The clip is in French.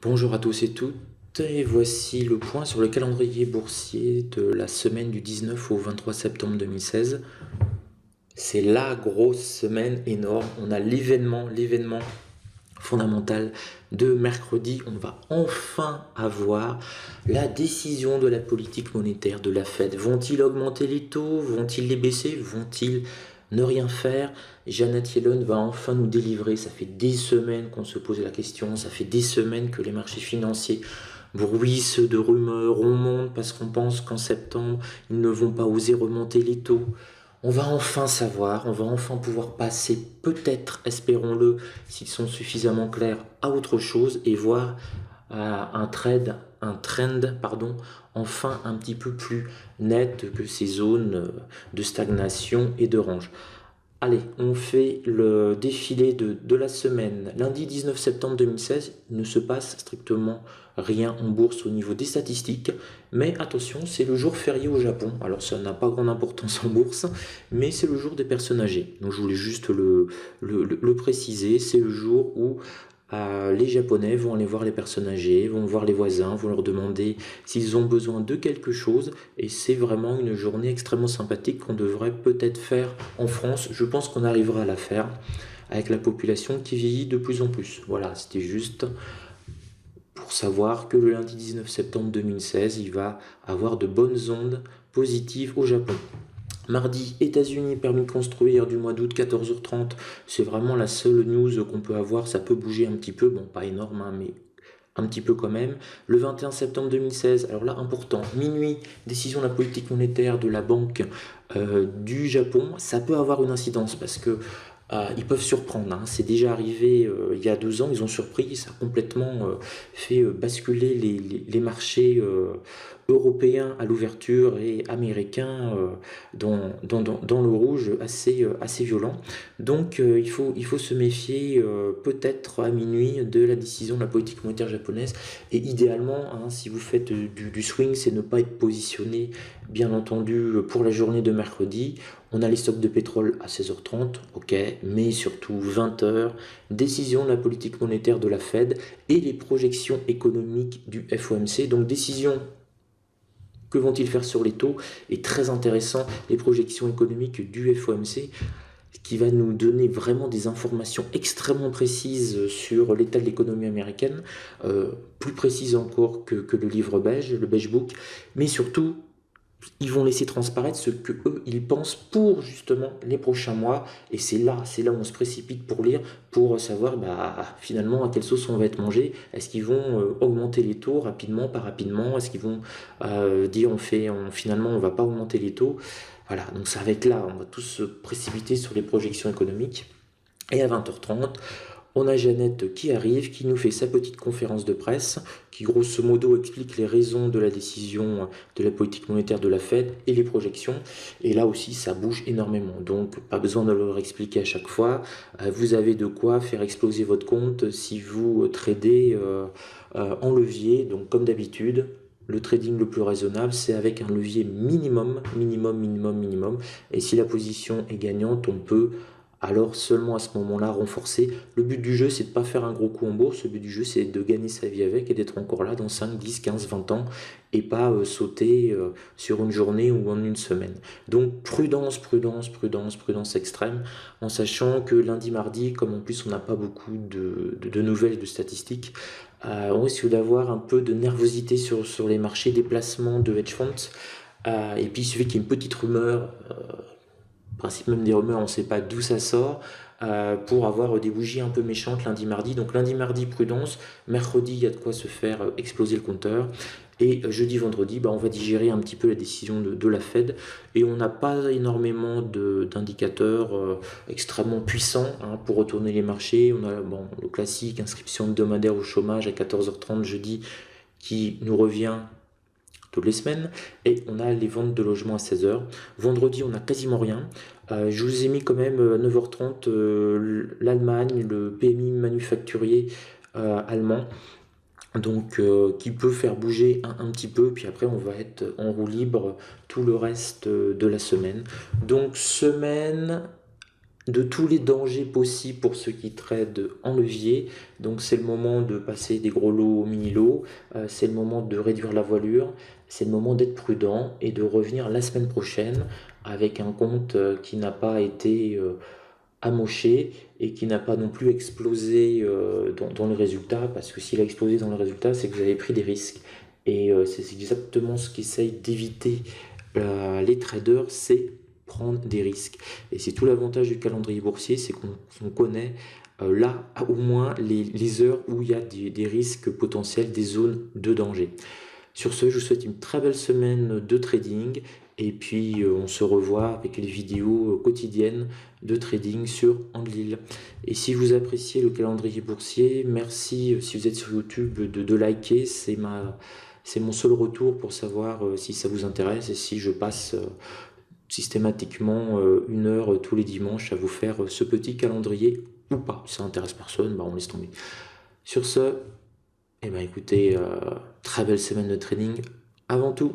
Bonjour à tous et toutes, et voici le point sur le calendrier boursier de la semaine du 19 au 23 septembre 2016. C'est la grosse semaine énorme, on a l'événement fondamental de mercredi. On va enfin avoir la décision de la politique monétaire de la Fed. Vont-ils augmenter les taux? Vont-ils les baisser? Vont-ils ne rien faire? Janet Yellen va enfin nous délivrer. Ça fait des semaines qu'on se pose la question, ça fait des semaines que les marchés financiers bruissent de rumeurs, on monte parce qu'on pense qu'en septembre, ils ne vont pas oser remonter les taux. On va enfin savoir, on va enfin pouvoir passer, peut-être, espérons-le, s'ils sont suffisamment clairs, à autre chose et voir un trend, enfin un petit peu plus net que ces zones de stagnation et de range. Allez, on fait le défilé de la semaine. Lundi 19 septembre 2016, il ne se passe strictement rien en bourse au niveau des statistiques. Mais attention, c'est le jour férié au Japon. Alors ça n'a pas grande importance en bourse, mais c'est le jour des personnes âgées. Donc je voulais juste le préciser. C'est le jour où les Japonais vont aller voir les personnes âgées, vont voir les voisins, vont leur demander s'ils ont besoin de quelque chose. Et c'est vraiment une journée extrêmement sympathique qu'on devrait peut-être faire en France. Je pense qu'on arrivera à la faire avec la population qui vieillit de plus en plus. Voilà, c'était juste pour savoir que le lundi 19 septembre 2016, il va avoir de bonnes ondes positives au Japon. Mardi, États-Unis, permis de construire du mois d'août, 14h30. C'est vraiment la seule news qu'on peut avoir. Ça peut bouger un petit peu, bon, pas énorme, hein, mais un petit peu quand même. Le 21 septembre 2016, alors là, important, minuit, décision de la politique monétaire de la Banque du Japon. Ça peut avoir une incidence parce que ils peuvent surprendre, hein. C'est déjà arrivé il y a 2 ans, ils ont surpris, ça a complètement fait basculer les marchés européens à l'ouverture et américains dans le rouge assez violent. Donc il faut se méfier peut-être à minuit de la décision de la politique monétaire japonaise. Et idéalement, hein, si vous faites du swing, c'est ne pas être positionné, bien entendu, pour la journée de mercredi. On a les stocks de pétrole à 16h30, ok, mais surtout 20h, décision de la politique monétaire de la Fed et les projections économiques du FOMC. Donc décision, que vont-ils faire sur les taux? Et très intéressant, les projections économiques du FOMC qui va nous donner vraiment des informations extrêmement précises sur l'état de l'économie américaine, plus précises encore que le livre beige, le beige book, mais surtout ils vont laisser transparaître ce que eux ils pensent pour justement les prochains mois. Et c'est là où on se précipite pour lire, pour savoir finalement à quelle sauce on va être mangé. Est-ce qu'ils vont augmenter les taux rapidement, pas rapidement? Est-ce qu'ils vont dire finalement on va pas augmenter les taux? Voilà, donc ça va être là, on va tous se précipiter sur les projections économiques. Et à 20h30, on a Jeannette qui arrive, qui nous fait sa petite conférence de presse, qui grosso modo explique les raisons de la décision de la politique monétaire de la Fed et les projections. Et là aussi, ça bouge énormément. Donc, pas besoin de leur expliquer à chaque fois. Vous avez de quoi faire exploser votre compte si vous tradez en levier. Donc, comme d'habitude, le trading le plus raisonnable, c'est avec un levier minimum, minimum, minimum, minimum. Et si la position est gagnante, on peut alors seulement à ce moment-là renforcer. Le but du jeu, c'est de ne pas faire un gros coup en bourse. Le but du jeu, c'est de gagner sa vie avec et d'être encore là dans 5, 10, 15, 20 ans et pas sauter sur une journée ou en une semaine. Donc prudence, prudence, prudence, prudence extrême, en sachant que lundi, mardi, comme en plus on n'a pas beaucoup de nouvelles, de statistiques, on risque d'avoir un peu de nervosité sur les marchés, des placements de hedge funds. Et puis il suffit qu'il y ait une petite rumeur, principe même des rumeurs, on ne sait pas d'où ça sort, pour avoir des bougies un peu méchantes lundi, mardi. Donc lundi, mardi, prudence. Mercredi, il y a de quoi se faire exploser le compteur. Et jeudi, vendredi, on va digérer un petit peu la décision de la Fed. Et on n'a pas énormément d'indicateurs extrêmement puissants, hein, pour retourner les marchés. On a le classique, inscription hebdomadaire au chômage à 14h30 jeudi, qui nous revient toutes les semaines, et on a les ventes de logements à 16h. Vendredi, on n'a quasiment rien. Je vous ai mis quand même à 9h30 l'Allemagne, le PMI manufacturier allemand, donc qui peut faire bouger un petit peu, puis après on va être en roue libre tout le reste de la semaine. Donc semaine de tous les dangers possibles pour ceux qui tradent en levier. Donc c'est le moment de passer des gros lots au mini-lot, c'est le moment de réduire la voilure, c'est le moment d'être prudent et de revenir la semaine prochaine avec un compte qui n'a pas été amoché et qui n'a pas non plus explosé dans le résultat, parce que s'il a explosé dans le résultat, c'est que vous avez pris des risques. Et c'est exactement ce qu'essayent d'éviter les traders, c'est prendre des risques. Et c'est tout l'avantage du calendrier boursier, c'est qu'on connaît là au moins les heures où il y a des risques potentiels, des zones de danger. Sur ce, je vous souhaite une très belle semaine de trading et puis on se revoit avec les vidéos quotidiennes de trading sur Andlil. Et si vous appréciez le calendrier boursier, merci si vous êtes sur YouTube de liker, c'est mon seul retour pour savoir si ça vous intéresse et si je passe systématiquement 1 heure tous les dimanches à vous faire ce petit calendrier ou pas. Si ça intéresse personne, bah on laisse tomber. Sur ce, eh ben écoutez, très belle semaine de trading avant tout.